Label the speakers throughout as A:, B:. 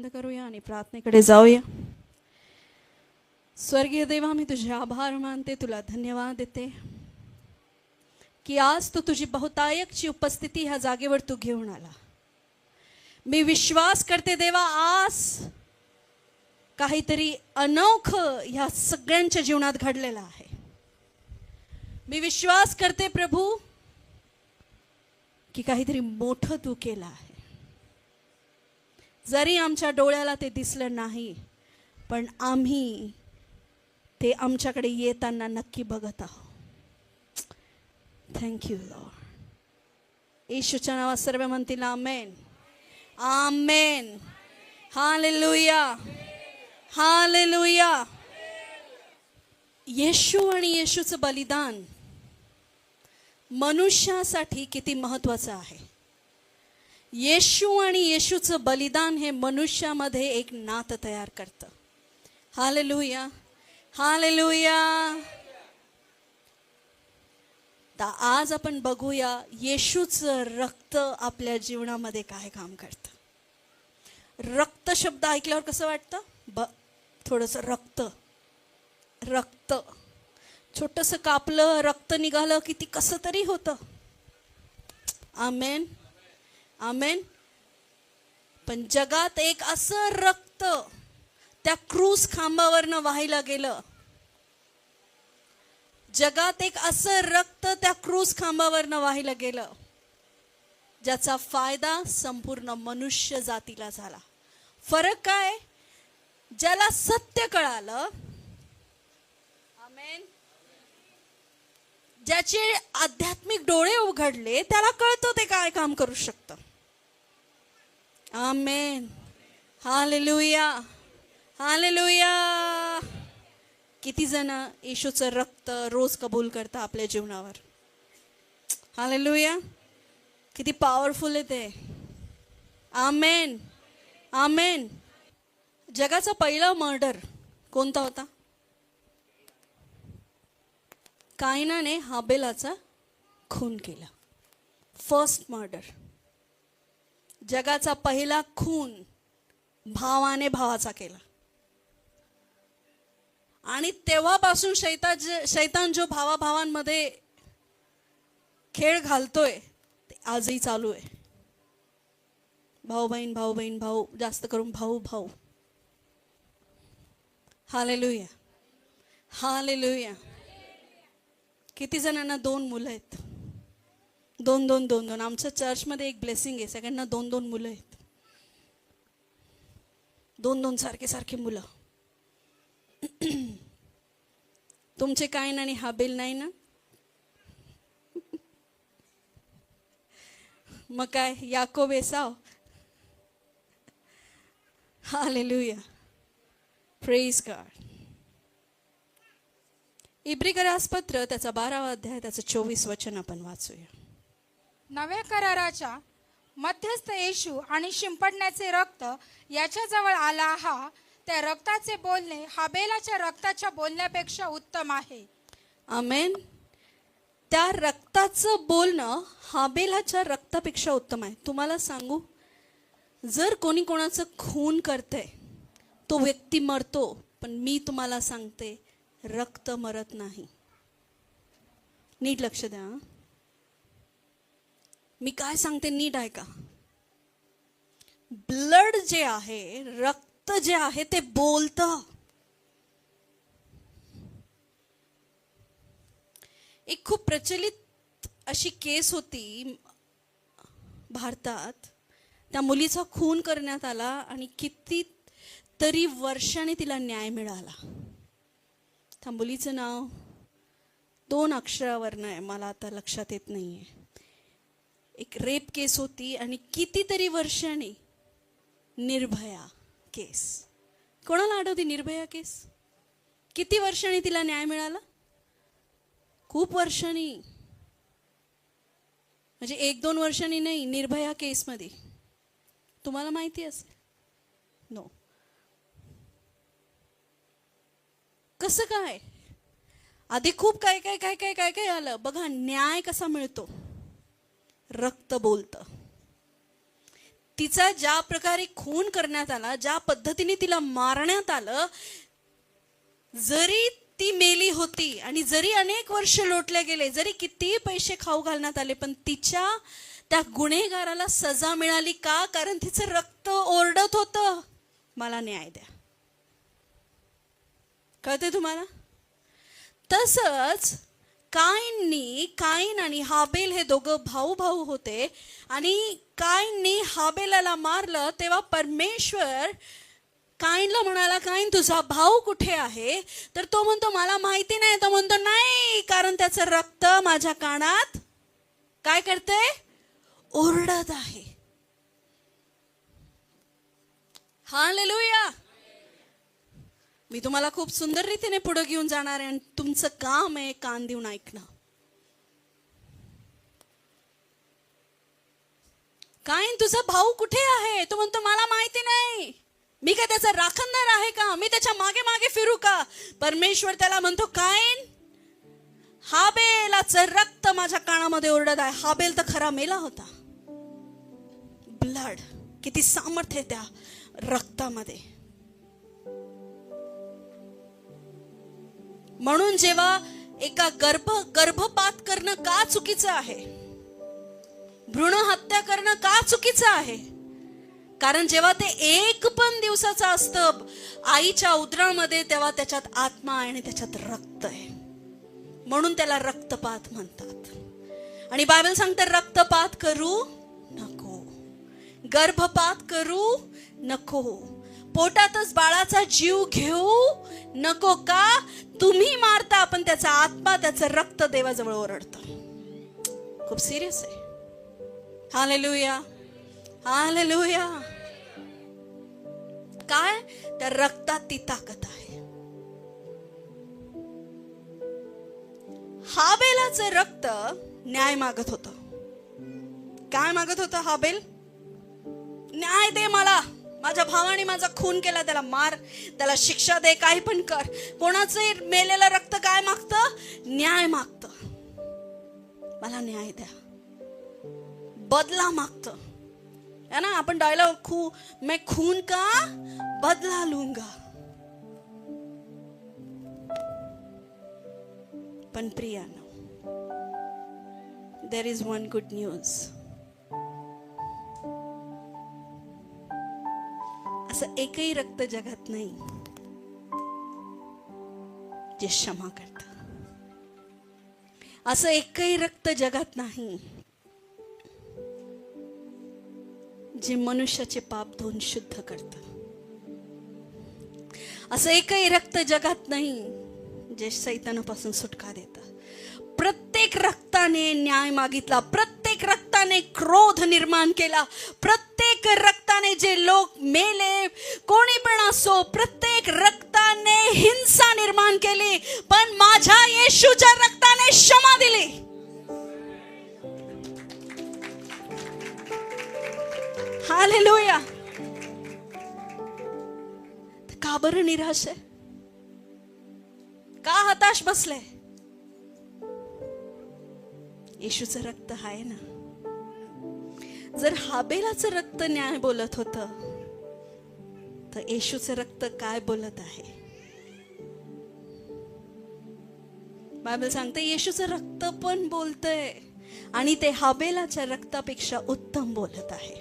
A: बंद करूया आणि प्रार्थनेकडे जाऊया. स्वर्गीय देवा, मी तुझे आभार मानते, तुला धन्यवाद देते की आज तू तुझी बहुतायकची उपस्थिती ह्या जागेवर तू घेऊन आला. मी विश्वास करते देवा, आज काहीतरी अनोखं ह्या सगळ्यांच्या जीवनात घडलेलं आहे. मी विश्वास करते प्रभू की काहीतरी मोठं तू केलं आहे. जरी आमच्या डोळ्याला ते दिसलं नाही, पण आम्ही ते आमच्याकडे येताना नक्की बघत आहोत. Thank you Lord. येशूच्या नावात सर्व म्हणतील आमेन, आमेन, हालेलुया, हालेलुया. येशू आणि येशूचं बलिदान मनुष्यासाठी किती महत्त्वाचं आहे. येशू आणि येशूचं बलिदान हे मनुष्यामध्ये एक नातं तयार करतं. Hallelujah, hallelujah. तर आज आपण बघूया येशूचं रक्त आपल्या जीवनामध्ये काय काम करतं. रक्त शब्द ऐकल्यावर कसं वाटतं? थोडंसं रक्त, रक्त छोटंसं कापलं, रक्त निघालं की ती कसं तरी होतं. आमेन, आमेन. पण जगात एक असं रक्त त्या क्रूस खांबावरनं वाहिलं गेलं. जगात एक असं रक्त त्या क्रूस खांबावरनं वाहिलं गेलं ज्याचा फायदा संपूर्ण मनुष्य जातीला झाला. फरक काय? ज्याला सत्य कळालं, आमेन, ज्याचे आध्यात्मिक डोळे उघडले, त्याला कळतं ते काय काम करू शकतं. आमेन, हालेलुया, हालेलुया. किती जण येशूचं रक्त रोज कबूल करता आपल्या जीवनावर? हालेलुया. किती पॉवरफुल आहे ते. आमेन, आमेन. जगाचा पहिला मर्डर कोणता होता? कायनाने हाबेलाचा खून केला. First murder. जगाचा पहिला खून भावाने भावाचा केला. आणि तेव्हापासून शैतान जो भावाभावांमध्ये खेळ घालतोय ते आजही चालू आहे. भाऊ बहीण, भाऊ बहीण, भाऊ, जास्त करून भाऊ भाऊ. Hallelujah, hallelujah. किती जणांना 2 मुलं आहेत? 2. आमच्या चर्चमध्ये एक ब्लेसिंग आहे, सगळ्यांना 2 मुलं आहेत. 2 सारखे सारखे मुलं. तुमचे कायन आणि हाबेल नाही ना? मग काय, याकोब एसाव? Hallelujah, praise God. इब्रिकरास पत्र त्याचा 12वा अध्याय त्याचं 24 वचन आपण वाचूया.
B: नव्या कराराच्या मध्यस्थ येशू आणि शिंपडण्याचे रक्त याच्याजवळ आला हा, त्या रक्ताचे बोलणे हाबेलाच्या रक्ताच्या बोलण्यापेक्षा उत्तम आहे.
A: आमेन. त्या रक्ताचं बोलणं हाबेलाच्या रक्तापेक्षा उत्तम आहे. तुम्हाला सांगू, जर कोणी कोणाचं खून करतंय तो व्यक्ती मरतो, पण मी तुम्हाला सांगते रक्त मरत नाही. नीट लक्ष द्या. मी काय सांगते नीट ऐका. ब्लड जे आहे, रक्त जे आहे ते बोलतं. एक खूप प्रचलित अशी केस होती भारतात. त्या मुलीचा खून करण्यात आला आणि किती तरी वर्षांनी तिला न्याय मिळाला. त्या मुलीचं नाव 2 अक्षरावरनं आहे, मला आता लक्षात येत नाहीये. एक रेप केस होती आणि कितीतरी वर्षांनी निर्भया केस. कोणाला आठवते निर्भया केस? किती वर्षांनी तिला न्याय मिळाला? खूप वर्षांनी, म्हणजे 1-2 वर्षांनी नाही. निर्भया केसमध्ये तुम्हाला माहिती असेल. नो. कसं काय? आधी खूप काय काय काय काय काय काय आलं. बघा न्याय कसा मिळतो. रक्त बोलतं. तिचा ज्या प्रकारे खून करण्यात आला, ज्या पद्धतीने तिला मारण्यात आलं, जरी ती मेली होती आणि जरी अनेक वर्ष लोटले गेले, जरी कितीही पैसे खाऊ घालण्यात आले, पण तिच्या त्या गुन्हेगाराला सजा मिळाली का? कारण तिचं रक्त ओरडत होतं, मला न्याय द्या. कळते तुम्हाला? तसंच काईन आणि हाबेल हे दोघं भाऊ भाऊ होते, आणि काईननी हाबेलाला मारलं तेव्हा परमेश्वर काईनला म्हणाला, काईन तुझा भाऊ कुठे आहे? तर तो म्हणतो मला माहिती नाही. तो म्हणतो नाही, कारण त्याचं रक्त माझ्या कानात काय करते? ओरडत आहे. हालेलुया. मी तुम्हाला खूप सुंदर रीतीने पुढे घेऊन जाणार आहे आणि तुमचं काम आहे कान देऊन ऐकणं. काईन तुझा भाऊ कुठे आहे? तो म्हणतो मला माहिती नाही. मी काय त्याचा राखणदार आहे का? मी त्याच्या मागे मागे फिरू का? परमेश्वर त्याला म्हणतो, काईन हाबेलाचं रक्त माझ्या कानामध्ये ओरडत आहे. हाबेल तर खरा मेला होता. ब्लड, किती सामर्थ्य त्या रक्तामध्ये. म्हणून जेव्हा एका गर्भपात करणं का चुकीचं आहे, भ्रूण हत्या करणं का चुकीचं आहे? कारण जेव्हा ते 1 पण दिवसाचं असतं आईच्या उदरामध्ये, तेव्हा त्याच्यात आत्मा आहे आणि त्याच्यात रक्त आहे. म्हणून त्याला रक्तपात म्हणतात. आणि बायबल सांगते रक्तपात करू नको, गर्भपात करू नको, पोटातच बाळाचा जीव घेऊ नको. का? तुम्ही मारता, पण त्याचा आत्मा, त्याचं रक्त देवाजवळ ओरडतं. खूप सिरियस आहे. Hallelujah, hallelujah. काय? त्या रक्तात ती ताकद आहे. हाबेलाचं रक्त न्याय मागत होतं. काय मागत होतं हाबेल? न्याय दे मला, माझ्या भावाने माझा खून केला, त्याला मार, त्याला शिक्षा दे, काही पण कर. कोणाचं मेलेलं रक्त काय मागतं? न्याय मागतं. मला न्याय द्या, बदला मागतं. है ना? आपण डायलॉग मैं खून का बदला लूंगा. पण प्रियानो, there is one good news. असं एकही रक्त जगात नाही जे क्षमा करतं. असं एकही रक्त जगात नाही जे मनुष्याचे पाप धुवून शुद्ध करतं. असं एकही रक्त जगात नाही जे शैतानापासून सुटका देतं. प्रत्येक रक्ताने न्याय मागितला, प्रत्येक रक्ताने क्रोध निर्माण केला, प्रत्येक रक्ताने जे लोक मेले, कोणी पण असो, प्रत्येक रक्ताने हिंसा निर्माण केली, पण माझ्या येशूच्या रक्ताने क्षमा दिली. हालेलुया. का बरं निराश आहे? का हताश बसले? येशूचं रक्त आहे ना. जर हाबेलाचं रक्त न्याय बोलत होतं, तर येशूचं रक्त काय बोलत आहे? बायबल सांगते येशूचं रक्त पण बोलतंय, आणि ते हाबेलाच्या रक्तापेक्षा उत्तम बोलत आहे.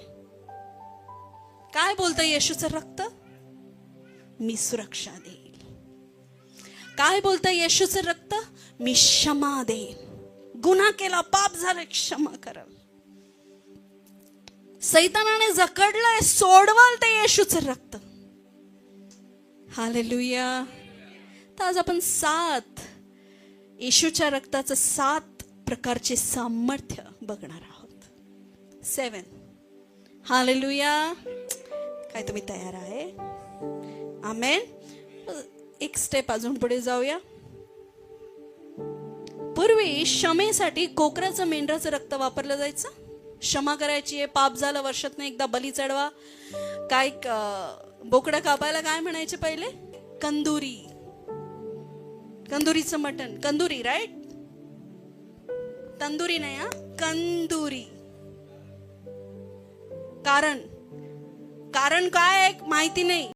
A: काय बोलतंय येशूचं रक्त? मी सुरक्षा देईल. काय बोलतंय येशूचं रक्त? मी क्षमा देईल. गुन्हा केला, पाप झालं, क्षमा करा. सैतानाने जकडलंय, सोडवल ते येशूचं रक्त. हालेलुया. तर आज आपण 7 येशूच्या रक्ताचं 7 प्रकारचे सामर्थ्य बघणार आहोत. 7. हालेलुया. काय तुम्ही तयार आहे? आमेन. एक स्टेप अजून पुढे जाऊया. पूर्वी क्षमेसाठी कोकराचं, मेंढराचं रक्त वापरलं जायचं. क्षमा करायची आहे, पाप झालं, वर्षातनं एकदा बली चढवा. काय बोकडं कापायला काय म्हणायचे पहिले? कंदुरी. कंदुरीचं मटण, कंदुरी, राईट? तंदुरी नाही, हा, कंदुरी. कारण कारण काय आहे माहिती नाही.